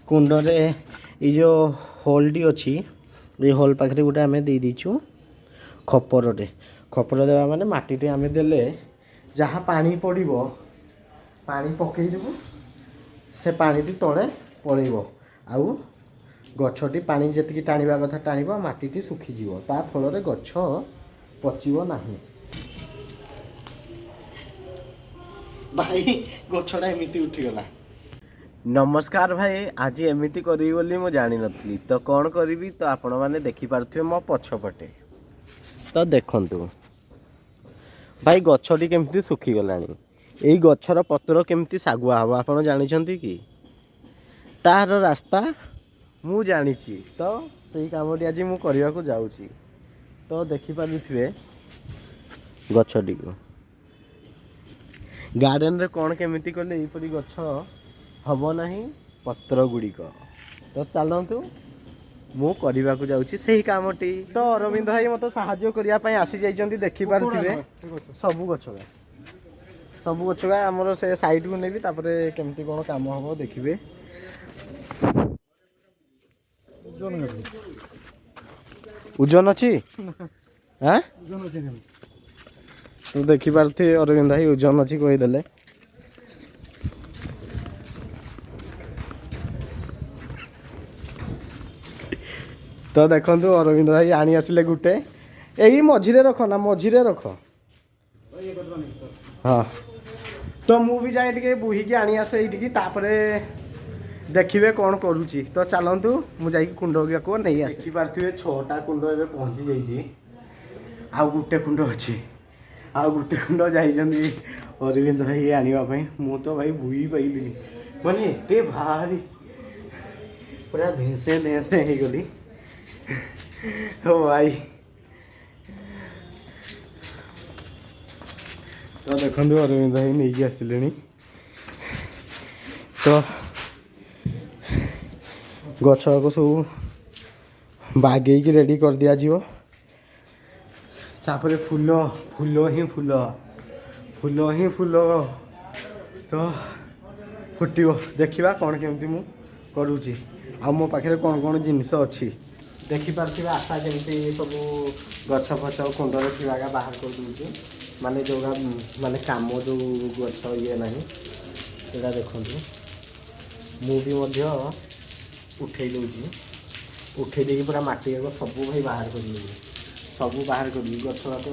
कुंडरे ये जो होलटी अच्छी ये होल पाखे गोटे आम दे दीचु खपरटे खपर देवा माने माटी आम देले जहाँ पानी पड़ो पानी पकईदेबू से पानी तले पलैब आउ गछटी पानी जी टाणवा कथा टाणव माटी सुखीज ता फल गछ पचब ना भाई गछटा एमती उठीगला। नमस्कार भाई आज एमती करी बोली मु जानी नथली तो कौन करी तो आपण मैंने देखिपे मो पछपटे तो देखंतु भाई गछटी केमती सुखीगलानी यही गछर पत्र केमती सागुआ हम आप जानते कि तार रास्ता मु जानी तो सही कमटी आज मु करने को जाऊँगी तो देखिपे गछटी को गार्डन रे कौन केमिति कले यहीपरी गछ हम ना पत्र गुड़िक तो चलतु मु करने को जाऊँगी सही कामटी तो अरविंद भाई मत साहाଯ୍य करने आसी जाइए देखिपे सबू गछ आमर से साइड को नेबी तापरे केमती कौन काम हम देखिए ओजन अच्छी हाँ तो देखिपे अरविंद भाई ओजन अच्छी कहीदेले तो देखु अरविंद भाई आनी आसिले गुटे यही मझिरे रख ना मझिरे रख हाँ तो मु भी जाए टे बुहीकी आनी आसे ये तापरे देखिए कौन करुच्ची तो चलतु मुझे कुंड को नहीं आसी पारे 6टा कुंड ए पहुँची जाइए आउ गोटे कुंड अच्छी आउ गोटे कुंड जाइए अरविंद भाई आने मु तो भाई बुई पाइली माने एते भारी पूरा धेसे धेसे हो गली ओ भाई तो देखो अरविंद भाई नहीं आसिले तो गछ को सब बागेक रेडी कर दिया जीवो तापर फूल फूल ही फूल फूल ही फूल तो फुटो देखा कौन केमती मु करुँची आ मो पाखे कौन कौन जिनस अच्छी देखिपे आशा जमी सब गछ फच कुंडर थी बाहर कर दूँ माने जो माने काम जो गछ ये ना यहाँ देखु मुझे उठे दूँगी उठे देकी पूरा माटी सब भाई बाहर कर सब बाहर कर गछरा तो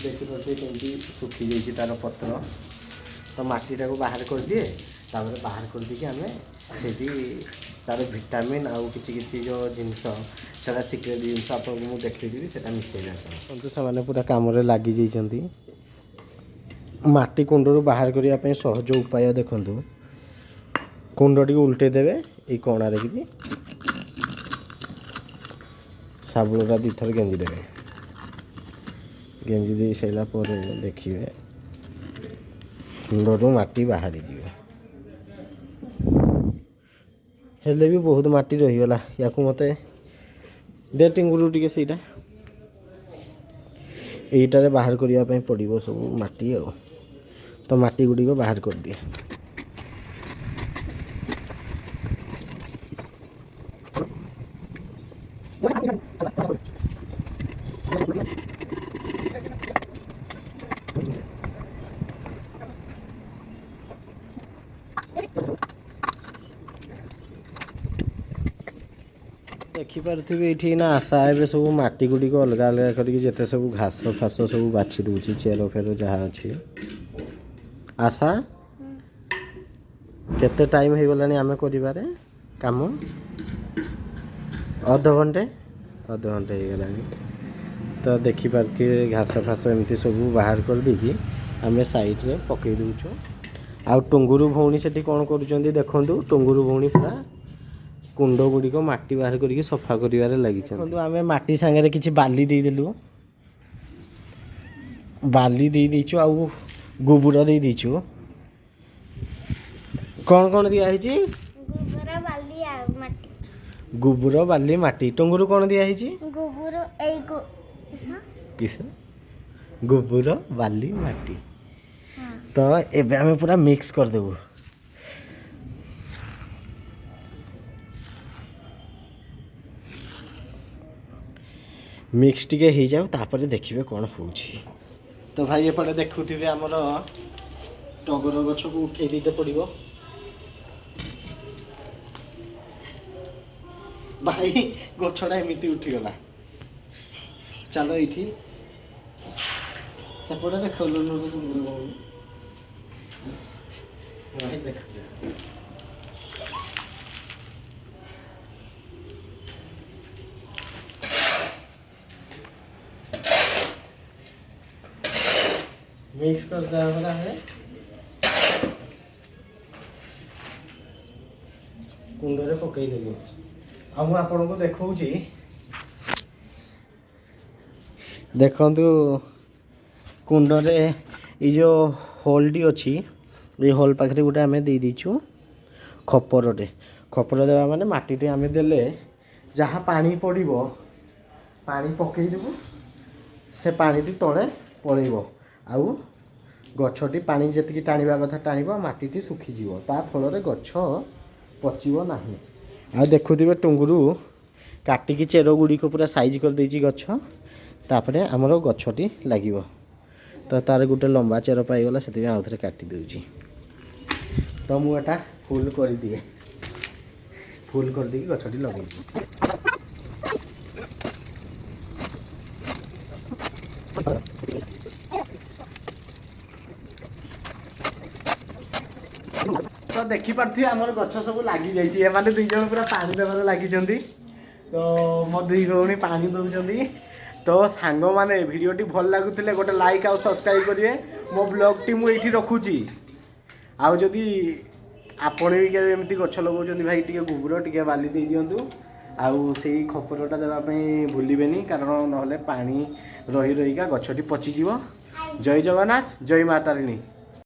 देखिपे कमी सुखी जाइए तार पत्र तो माटीटा को बाहर कर दिए तापर बाहर कर दी आम से तार विटामिन आउ कि जो जिनस से सिक्रेट जिनस आपको मुझे देखी से मिसई से पूरा कम लगी जाइए माटी कुंडर बाहर करने सहज उपाय देखु कुंड टी उल्टे देवे ये कणारे कि साबुनटा दीथर गेंजी देवे गेंजी दे सारा देखिए कुंडरू माटी बाहरी हेले भी बहुत माटी रहीगला या मते दे टिंगुरु टिके सेटा यहीटारे बाहर करने पड़ो सब माटी आ तो माटी गुड़िक बाहर कर दिए देखिपे ये ना आशा ए सब माटी गुड़िक अलग अलग करते सब घास फास सब बाछी दूची चेर फेर जहाँ अच्छी आशा केते टाइम हो गलानी आमे करिबारे काम अध घंटे हो गलानी तो देखिपे घास फास एमती सब बाहर कर देकी आमे साइड रे पकई दूचु आ टुंगुरु भौणी से कौन कर देखु टुंगुरु भौणी पूरा कुंड गुड़िक माटी बाहर करके सफा कर लगी आम माटी सांगे किसी बाली देदेलु बाली दे देचु आउ गोबर दे देचु कौन कौन दिया गोबर बाली माटी टुंगुरु कौन दिया किस गोबर बाली माटी तो एबे आम पूरा मिक्स कर देबू मिक्स टिके हो जाऊ तापर देखिए कौन हो तो भाई एपटे देखुवे आमर टगर गछ को उठे दीते पड़ो भाई गछटा एमती उठीगला चलो ये सेपटे देख भाई देख मिक्स कर दिया है कुंडे पकईदेवी आपन को देखा देखु कुंडे ये जो होलटी अच्छी ये होल पाखे गोटे आम दे दीचु खपरटे खपर देवा माने माटी आम देले जहाँ पानी पड़ो पानी पकईदेबू से पानी तले पड़ेब आउ गछटी पानी जी टाणवा कथा टाण मटी सुखीज ता फल गछ पचब ना आ देखुवे टुंगुरु काटिकी चेर गुड़िक पूरा साइज कर देछि गछ तापरे आमर गछटी लागिवो तो तार गोटे लंबा चेर पाईगला से आउ थे काटी दूची तो मुझे फुल कर दिए फुल कर दी गछटी लगे तो देखिपे आमर गछ सब लगी जाने दुई जन पूरा पानी देवार लगी तो मो दुई भौणी पानी दौरान तो सांग मैंने भिडटी भल लगुले गोटे लाइक आउ सब्सक्राइब करेंगे मो ब्लॉग टी मुझे रखुची आदि आपण भी एमती गछ लगे भाई टे गोबर टे बाली दे दिंतु आउ से खपरटा देवाई भूलें कारण ना पानी रही रहीका गछटी पचिज जय जगन्नाथ जय माँ तारिणी।